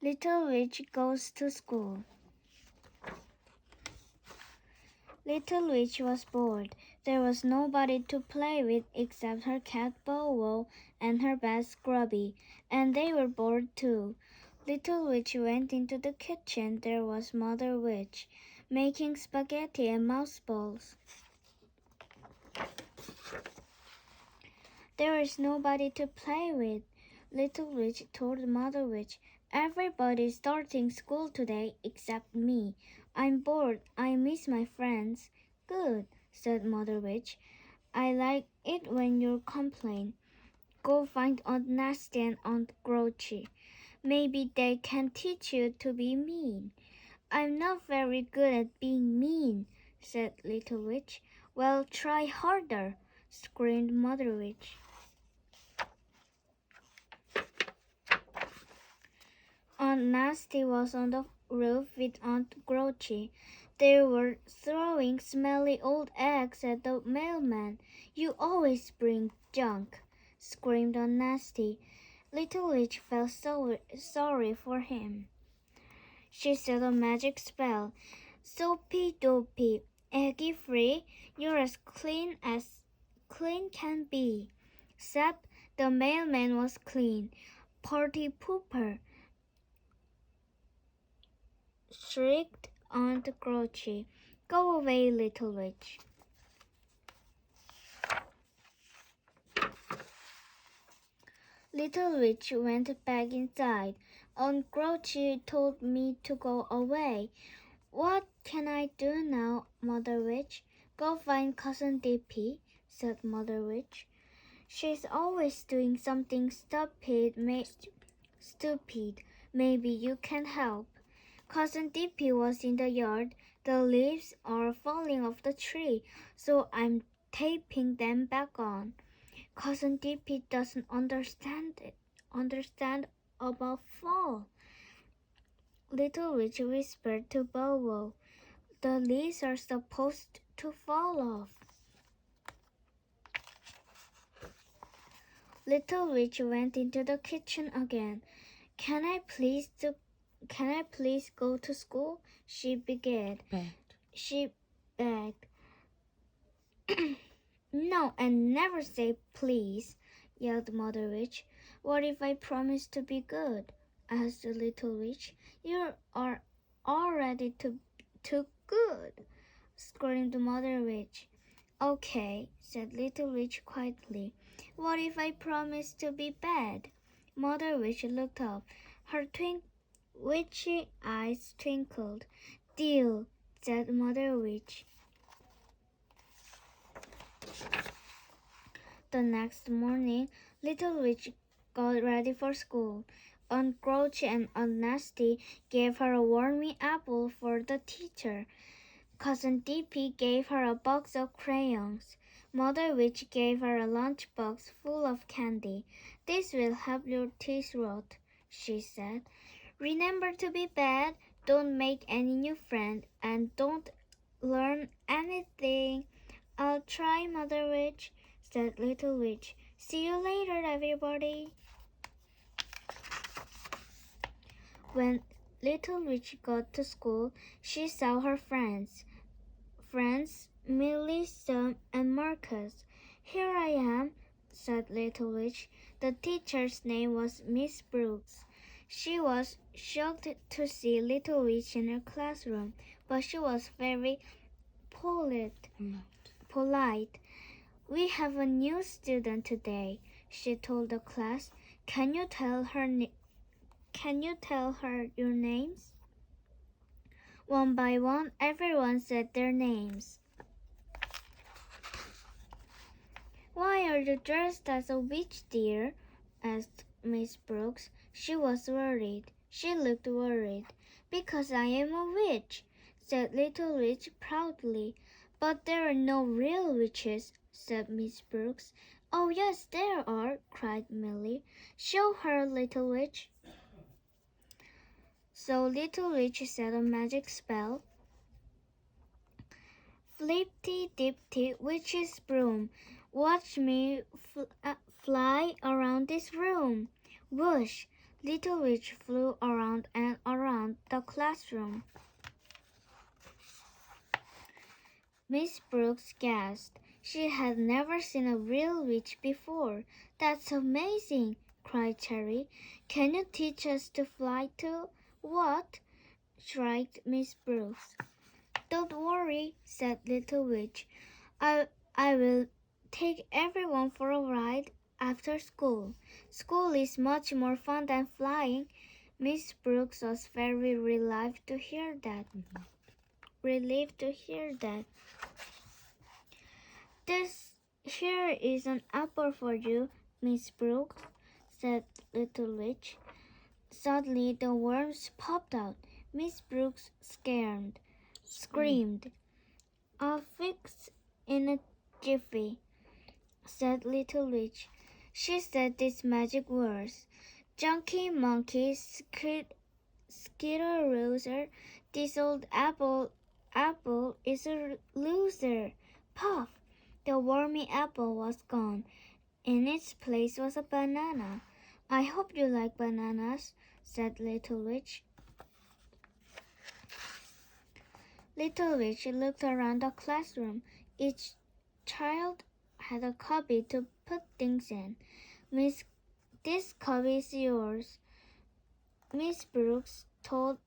Little Witch goes to school. Little Witch was bored. There was nobody to play with except her cat Bow and her bat Scrubby, and they were bored too. Little Witch went into the kitchen. There was Mother Witch, making spaghetti and mouse balls. There is nobody to play with, Little Witch told Mother Witch. Everybody's starting school today except me. I'm bored. I miss my friends. Good, said Mother Witch. I like it when you complain. Go find Aunt Nasty and Aunt Grouchy. Maybe they can teach you to be mean. I'm not very good at being mean, said Little Witch. Well, try harder, screamed Mother Witch. Aunt Nasty was on the roof with Aunt Grouchy. They were throwing smelly old eggs at the mailman. You always bring junk, screamed Aunt Nasty. Little Witch felt so sorry for him. She said a magic spell. Soapy dopey, eggy free, you're as clean can be. Except the mailman was clean. Party pooper, shrieked Aunt Grouchy. Go away, Little Witch. Little Witch went back inside. Aunt Grouchy told me to go away. What can I do now, Mother Witch? Go find Cousin Dippy, said Mother Witch. She's always doing something stupid. Maybe you can help. Cousin Dippy was in the yard. The leaves are falling off the tree, so I'm taping them back on. Cousin Dippy doesn't understand about fall. Little Witch whispered to Bow. The leaves are supposed to fall off. Little Witch went into the kitchen again. Can I please go to school? She begged. She begged. No, and never say please, yelled Mother Witch. What if I promise to be good? Asked the Little Witch. You are already too good, screamed Mother Witch. Okay, said Little Witch quietly. What if I promise to be bad? Mother Witch looked up. Her witchy eyes twinkled. Deal, said Mother Witch. The next morning, Little Witch got ready for school. Aunt Grouchy and Aunt Nasty gave her a wormy apple for the teacher. Cousin Dippy gave her a box of crayons. Mother Witch gave her a lunchbox full of candy. This will help your teeth rot, she said. Remember to be bad, don't make any new friends, and don't learn anything. I'll try, Mother Witch, said Little Witch. See you later, everybody. When Little Witch got to school, she saw her friends, Millie, Sam, and Marcus. Here I am, said Little Witch. The teacher's name was Miss Brooks. She was shocked to see Little Witch in her classroom, but she was very polite. We have a new student today, she told the class. Can you tell her your names? One by one, everyone said their names. Why are you dressed as a witch, dear? Asked Miss Brooks. She was worried. She looked worried. Because I am a witch, said Little Witch proudly. But there are no real witches, said Miss Brooks. Oh, yes, there are, cried Millie. Show her, Little Witch. So Little Witch said a magic spell. Flipty-dipty witch's broom, watch me fly around this room. Whoosh! Little Witch flew around and around the classroom. Miss Brooks gasped. She had never seen a real witch before. "That's amazing!" cried Cherry. "Can you teach us to fly too?" "What?" shrieked Miss Brooks. "Don't worry," said Little Witch. I will take everyone for a ride after school. School is much more fun than flying." Miss Brooks was very relieved to hear that. Here is an apple for you, Miss Brooks," said Little Witch. Suddenly the worms popped out. Miss Brooks screamed. "I'll fix in a jiffy," said Little Witch. She said these magic words: "Junkie, monkey, Skitter-Loser, this old apple is a loser." Puff! The wormy apple was gone. In its place was a banana. "I hope you like bananas," said Little Witch. Little Witch looked around the classroom. Each child had a cubby to put things in. "Miss, this cubby is yours," Miss Brooks told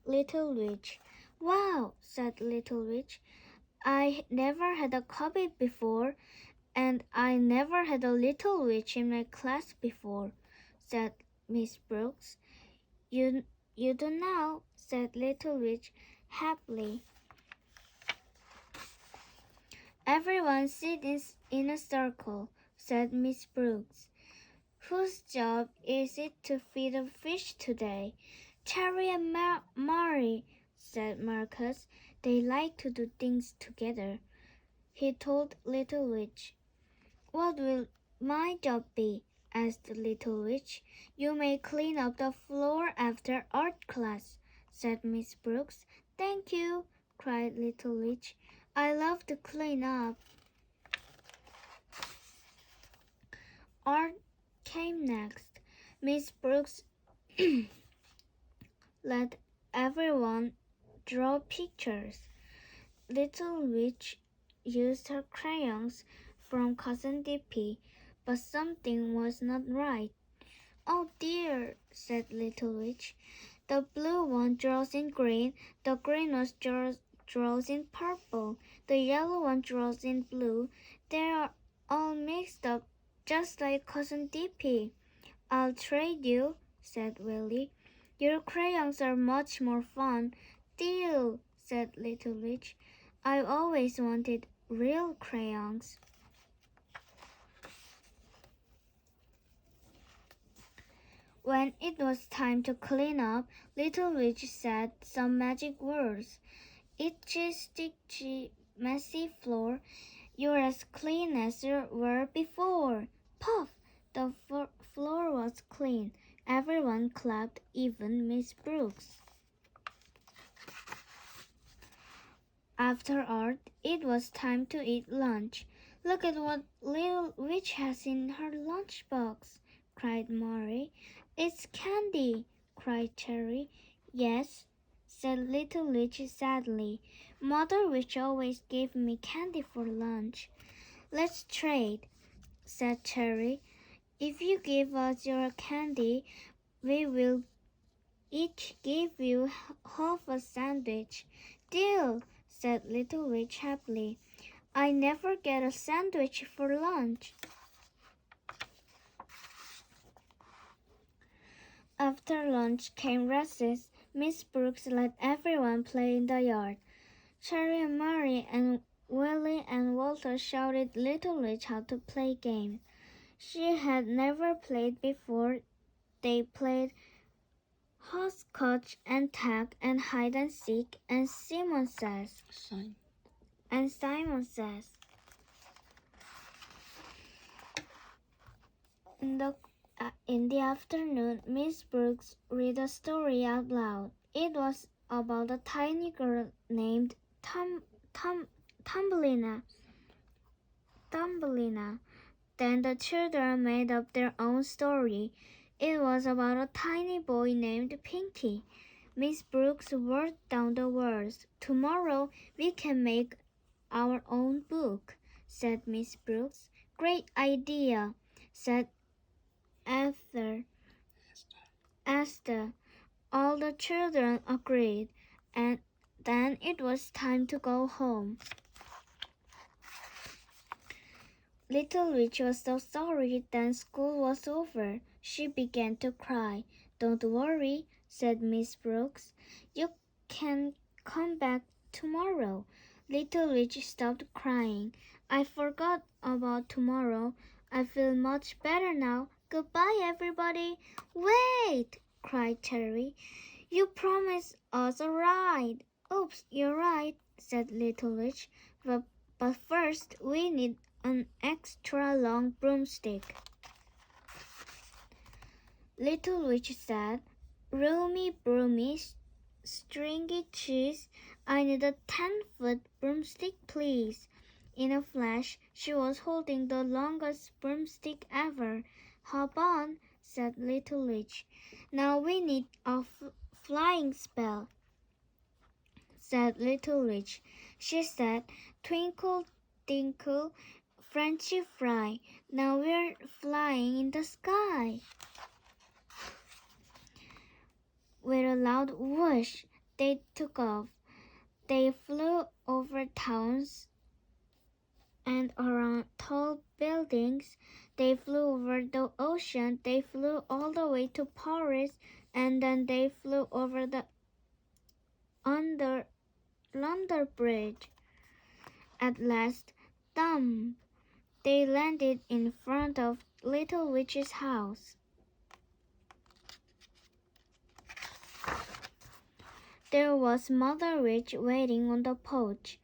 Little Witch. "Wow," said Little Witch. "I never had a cubby before, and I never had a Little Witch in my class before," said Miss Brooks. You do now," said Little Witch happily. "Everyone sit in a circle," said Miss Brooks. "Whose job is it to feed a fish today?" "Cherry and Mary," said Marcus. "They like to do things together," he told Little Witch. "What will my job be?" asked Little Witch. "You may clean up the floor after art class," said Miss Brooks. "Thank you," cried Little Witch. "I love to clean up." Art came next. Miss Brooks let everyone draw pictures. Little Witch used her crayons from Cousin Dippy, but something was not right. "Oh dear," said Little Witch. "The blue one draws in green, the green one draws in purple, the yellow one draws in blue. They are all mixed up just like Cousin Dippy." "I'll trade you," said Willie. "Your crayons are much more fun." "Deal," said Little Witch. "I always wanted real crayons." When it was time to clean up, Little Witch said some magic words. "Itchy, sticky, messy floor, you're as clean as you were before." Puff! The floor was clean. Everyone clapped, even Miss Brooks. After art, it was time to eat lunch. "Look at what Little Witch has in her lunchbox," cried Mary. "It's candy," cried Cherry. "Yes," said Little Witch sadly. "Mother Witch always gave me candy for lunch." "Let's trade," said Cherry. "If you give us your candy, we will each give you half a sandwich." "Deal," said Little Witch happily. "I never get a sandwich for lunch." After lunch came recess. Miss Brooks let everyone play in the yard. Cherry and Mary and Willie and Walter shouted Little Witch how to play games. She had never played before. They played hopscotch and tag and hide and seek and Simon Says. In the afternoon, Miss Brooks read a story out loud. It was about a tiny girl named Thumbelina. Then the children made up their own story. It was about a tiny boy named Pinky. Miss Brooks wrote down the words. "Tomorrow we can make our own book," said Miss Brooks. "Great idea," said Esther. Esther. All the children agreed, and then it was time to go home. Little Witch was so sorry that school was over. She began to cry. "Don't worry," said Miss Brooks. "You can come back tomorrow." Little Witch stopped crying. "I forgot about tomorrow. I feel much better now. Goodbye, everybody." "Wait!" cried Terry. "You promised us a ride." "Oops, you're right," said Little Witch. But first we need an extra long broomstick." Little Witch said, "Roomy, broomy, stringy cheese, I need a 10-foot broomstick, please." In a flash, she was holding the longest broomstick ever. "Hop on," said Little Witch. "Now we need a flying spell," said Little Witch. She said, "Twinkle, tinkle, Frenchy fry, now we're flying in the sky." With a loud whoosh, they took off. They flew over towns and around tall buildings. They flew over the ocean. They flew all the way to Paris, and then they flew over the under London Bridge. At last, thump! They landed in front of Little Witch's house. There was Mother Witch waiting on the porch.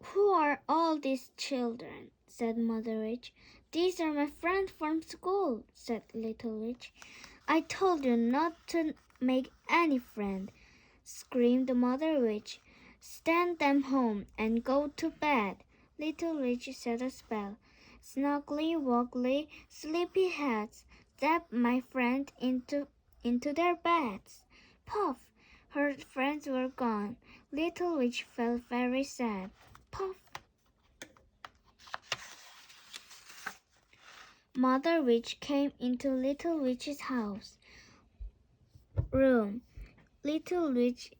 "Who are all these children?" said Mother Witch. "These are my friends from school," said Little Witch. "I told you not to make any friend," screamed Mother Witch. "Send them home and go to bed." Little Witch said a spell. "Snuggly, woggly, sleepy heads, zap my friend into their beds." Puff! Her friends were gone. Little Witch felt very sad. Puff! Mother Witch came into Little Witch's house. Room. Little Witch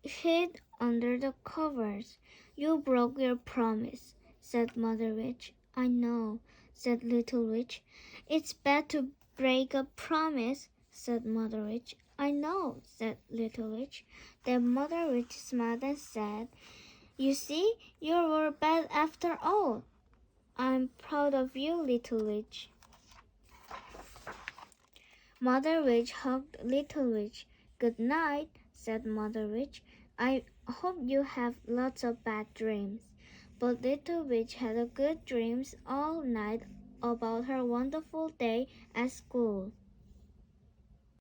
hid under the covers. "You broke your promise," said Mother Witch. "I know," said Little Witch. "It's bad to break a promise," said Mother Witch. "I know," said Little Witch. Then Mother Witch smiled and said, "You see, you were bad after all. I'm proud of you, Little Witch." Mother Witch hugged Little Witch. "Good night," said Mother Witch. "I hope you have lots of bad dreams." But Little Witch had good dreams all night about her wonderful day at school.